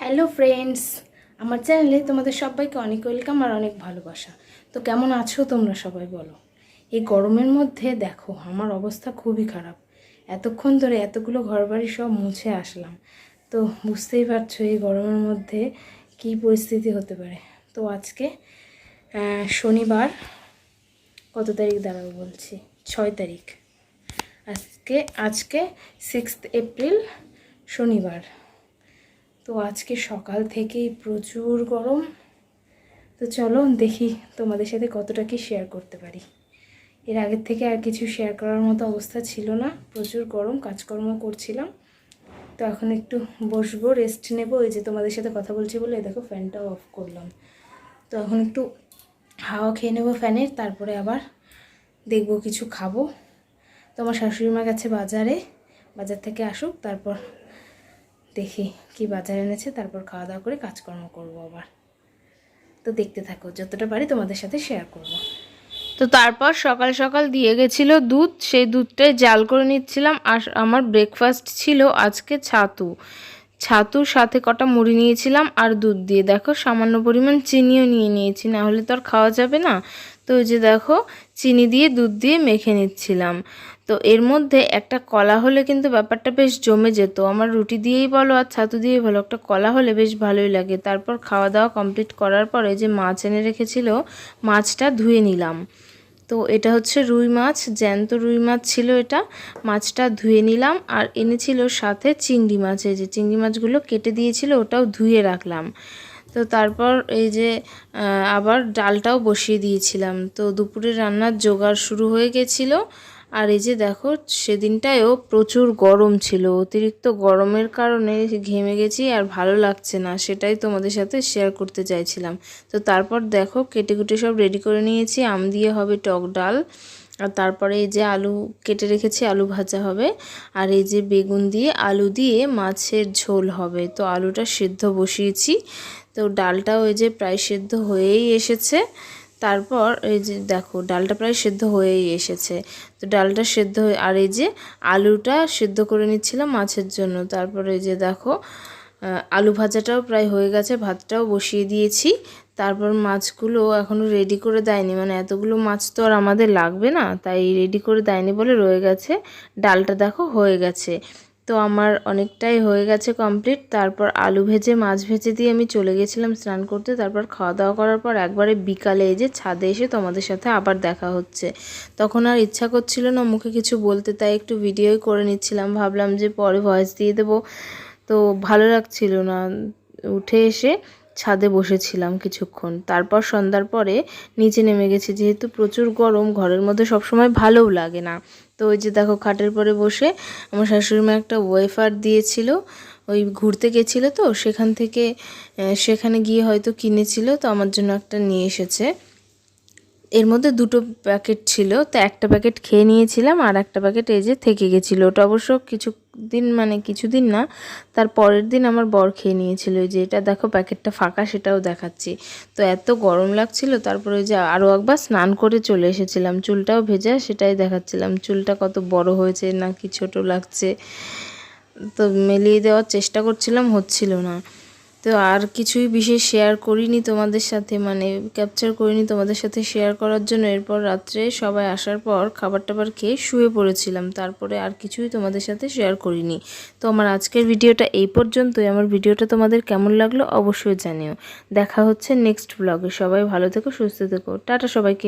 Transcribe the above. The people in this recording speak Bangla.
হ্যালো ফ্রেন্ডস, আমার চ্যানেলে তোমাদের সবাইকে অনেক ওয়েলকাম আর অনেক ভালোবাসা। তো কেমন আছো তোমরা সবাই বলো? এই গরমের মধ্যে দেখো আমার অবস্থা খুবই খারাপ। এতক্ষণ ধরে এতগুলো ঘরবাড়ি সব মুছে আসলাম, তো বুঝতেই পারছো এই গরমের মধ্যে কী পরিস্থিতি হতে পারে। তো আজকে শনিবার, কত তারিখ দাঁড়াবো বলছি, 6 তারিখ। আজকে 6 এপ্রিল, শনিবার। তো আজকে সকাল থেকেই প্রচুর গরম। তো চলো দেখি তোমাদের সাথে কতটা কি শেয়ার করতে পারি। এর আগের থেকে আর কিছু শেয়ার করার মতো অবস্থা ছিল না, প্রচুর গরম, কাজকর্ম করছিলাম। তো এখন একটু বসবো, রেস্ট নেবো। এই যে তোমাদের সাথে কথা বলছি বলে দেখো ফ্যানটাও অফ করলাম। তো এখন একটু হাওয়া খেয়ে নেবো ফ্যানের, তারপরে আবার দেখবো কিছু খাবো। তো আমার শাশুড়ি মা গেছে বাজারে, বাজার থেকে আসুক তারপর দেখি কি বাজার এনেছে, তারপর খাওয়া দাওয়া করে কাজকর্ম করবো আবার। তো দেখতে থাকো, যতটা পারি তোমাদের সাথে শেয়ার করব। তো তারপর সকাল সকাল দিয়ে গেছিলো দুধ, সেই দুধটাই জাল করে নিচ্ছিলাম। আর আমার ব্রেকফাস্ট ছিল আজকে ছাতুর সাথে কটা মুড়ি নিয়েছিলাম আর দুধ দিয়ে, দেখো সামান্য পরিমাণ চিনিও নিয়ে নিয়েছি, না হলে তো আর খাওয়া যাবে না। তো ওই যে দেখো চিনি দিয়ে দুধ দিয়ে মেখে নিচ্ছিলাম। তো এর মধ্যে একটা কলা হলে কিন্তু ব্যাপারটা বেশ জমে যেত। আমার রুটি দিয়েই বলো আর ছাতু দিয়েই বলো, একটা কলা হলে বেশ ভালোই লাগে। তারপর খাওয়া দাওয়া কমপ্লিট করার পরে যে মাছ এনে রেখেছিল, মাছটা ধুয়ে নিলাম। তো এটা হচ্ছে রুই মাছ, জ্যান্ত রুই মাছ ছিল এটা। মাছটা ধুয়ে নিলাম আর এনেছিল সাথে চিংড়ি মাছ। এই যে চিংড়ি মাছগুলো কেটে দিয়েছিল, ওটাও ধুয়ে রাখলাম। তো তারপর এই যে আবার ডালটাও বসিয়ে দিয়েছিলাম। তো দুপুরের রান্নার জোগাড় শুরু হয়ে গেছিলো। আর এই যে দেখো সেদিনটায়ও প্রচুর গরম ছিল, অতিরিক্ত গরমের কারণে ঘেমে গেছি আর ভালো লাগছে না, সেটাই তোমাদের সাথে শেয়ার করতে চাইছিলাম। তো তারপর দেখো কেটে কুটে সব রেডি করে নিয়েছি, আম দিয়ে হবে টক ডাল। আর তারপরে এই যে আলু কেটে রেখেছি, আলু ভাজা হবে। আর এই যে বেগুন দিয়ে আলু দিয়ে মাছের ঝোল হবে। তো আলুটা সেদ্ধ বসিয়েছি। তো ডালটাও এই যে প্রায় সেদ্ধ হয়েই এসেছে। তারপর এই যে দেখো ডালটা প্রায় সেদ্ধ হয়েই এসেছে। তো ডালটা সেদ্ধ হয়ে, আর এই যে আলুটা সেদ্ধ করে নিচ্ছিলাম মাছের জন্য। তারপরে এই যে দেখো আলু ভাজাটাও প্রায় হয়ে গেছে, ভাতটাও বসিয়ে দিয়েছি। তারপর মাছগুলো এখনও রেডি করে দেয়নি, মানে এতগুলো মাছ তো আর আমাদের লাগবে না, তাই রেডি করে দেয়নি বলে রয়ে গেছে। ডালটা দেখো হয়ে গেছে। তো আমার অনেকটাই হয়ে গেছে কমপ্লিট। তারপর আলু ভেজে মাছ ভেজে দিয়ে আমি চলে গেছিলাম স্নান করতে। তারপর খাওয়া দাওয়া করার পর একবারে বিকালে এই যে ছাদে এসে তোমাদের সাথে আবার দেখা হচ্ছে। তখন আর ইচ্ছা করছিল না মুখে কিছু বলতে, তাই একটু ভিডিওই করে নিচ্ছিলাম, ভাবলাম যে পরে ভয়েস দিয়ে দেবো। তো ভালো লাগছিল না, উঠে এসে ছাদে বসেছিলাম কিছুক্ষণ। তারপর সন্ধ্যার পরে নিচে নেমে গেছি, যেহেতু প্রচুর গরম ঘরের মধ্যে সবসময় ভালোও লাগে না। তো ওই যে দেখো খাটের পরে বসে আমার শাশুড়ি মা একটা ওয়েফার দিয়েছিল, ওই ঘুরতে গেছিলো তো সেখানে গিয়ে হয়তো কিনেছিল, তো আমার জন্য একটা নিয়ে এসেছে। এর মধ্যে দুটো প্যাকেট ছিল, তো একটা প্যাকেট খেয়ে নিয়েছিলাম আর একটা প্যাকেট এই যে থেকে গেছিলো। ওটা অবশ্য কিছুদিন না, তার পরের দিন আমার বর খেয়ে নিয়েছিল। যে এটা দেখো প্যাকেটটা ফাঁকা, সেটাও দেখাচ্ছি। তো এত গরম লাগছিল, তারপরে ওই যে আরও একবার স্নান করে চলে এসেছিলাম, চুলটাও ভেজা, সেটাই দেখাচ্ছিলাম। চুলটা কত বড় হয়েছে নাকি ছোট লাগছে, তো মেলিয়ে দেওয়ার চেষ্টা করছিলাম, হচ্ছিল না। তো আর কিছুই বিশেষ শেয়ার করিনি তোমাদের সাথে, মানে ক্যাপচার করিনি তোমাদের সাথে শেয়ার করার জন্য। এরপর রাত্রে সবাই আসার পর খাবার টাবার খেয়ে শুয়ে পড়েছিলাম, তারপরে আর কিছুই তোমাদের সাথে শেয়ার করিনি। তো আমার আজকের ভিডিওটা এই পর্যন্তই। আমার ভিডিওটা তোমাদের কেমন লাগলো অবশ্যই জানিও। দেখা হচ্ছে নেক্সট ব্লগে। সবাই ভালো থেকো, সুস্থ থেকো, টাটা সবাইকে।